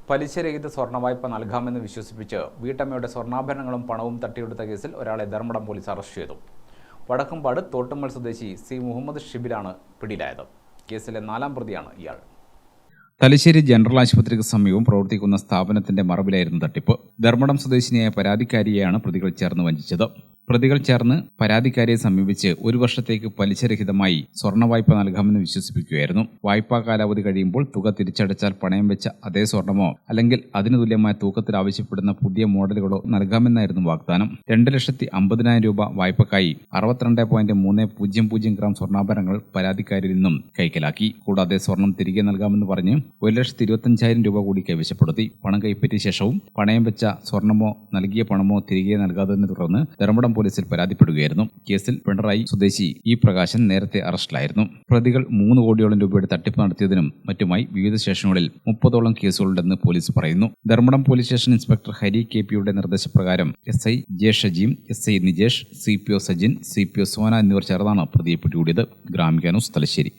പലിശരഹിത സ്വർണ്ണ വായ്പ നൽകാമെന്ന് വിശ്വസിപ്പിച്ച് വീട്ടമ്മയുടെ സ്വർണ്ണാഭരണങ്ങളും പണവും തട്ടിയെടുത്ത കേസിൽ ഒരാളെ ധർമ്മടം പോലീസ് അറസ്റ്റ് ചെയ്തു. വടക്കുംപാട് തോട്ടുമ്മൽ സ്വദേശി സി മുഹമ്മദ് ഷിബിലാണ് പിടിയിലായത്. കേസിലെ 4ാം പ്രതിയാണ് ഇയാൾ. തലശ്ശേരി ജനറൽ ആശുപത്രിക്ക് സമീപം പ്രവർത്തിക്കുന്ന സ്ഥാപനത്തിന്റെ മറവിലായിരുന്നു തട്ടിപ്പ്. ധർമ്മടം സ്വദേശിനിയായ പരാതിക്കാരിയെയാണ് പ്രതികൾ ചേർന്ന് വഞ്ചിച്ചത്. പ്രതികൾ ചേർന്ന് പരാതിക്കാരിയെ സമീപിച്ച് 1 വർഷത്തേക്ക് പലിശരഹിതമായി സ്വർണ്ണ വായ്പ നൽകാമെന്ന് വിശ്വസിപ്പിക്കുകയായിരുന്നു. വായ്പാ കാലാവധി കഴിയുമ്പോൾ തുക തിരിച്ചടച്ചാൽ പണയം വെച്ച അതേ സ്വർണ്ണമോ അല്ലെങ്കിൽ അതിനു തുല്യമായ തൂക്കത്തിൽ ആവശ്യപ്പെടുന്ന പുതിയ മോഡലുകളോ നൽകാമെന്നായിരുന്നു വാഗ്ദാനം. 2,50,000 രൂപ വായ്പക്കായി 62.300 ഗ്രാം സ്വർണ്ണാഭരണങ്ങൾ പരാതിക്കാരിൽ നിന്നും കൈക്കലാക്കി. കൂടാതെ സ്വർണം തിരികെ നൽകാമെന്ന് പറഞ്ഞ് 1,25,000 രൂപ കൂടി കൈവശപ്പെടുത്തി. പണം കൈപ്പറ്റിയ ശേഷവും പണയം വെച്ച സ്വർണ്ണമോ നൽകിയ പണമോ തിരികെ നൽകാത്തതിനെ തുടർന്ന് ധർമ്മടം പോലീസിൽ പരാതിപ്പെടുകയായിരുന്നു. കേസിൽ പിണറായി സ്വദേശി ഇ പ്രകാശൻ നേരത്തെ അറസ്റ്റിലായിരുന്നു. പ്രതികൾ 3 കോടിയോളം രൂപയുടെ തട്ടിപ്പ് നടത്തിയതിനും മറ്റുമായി വിവിധ സ്റ്റേഷനുകളിൽ 30ഓളം കേസുകളുണ്ടെന്ന് പോലീസ് പറയുന്നു. Dharmadam police station inspector Hari KP നിർദ്ദേശപ്രകാരം SI J Shajeem, SI Nijesh, CPO Sajin, CPO Sona എന്നിവർ ചേർന്നാണ് പ്രതിയെ പിടികൂടിയത്. ഗ്രാമിക ന്യൂസ്, തലശ്ശേരി.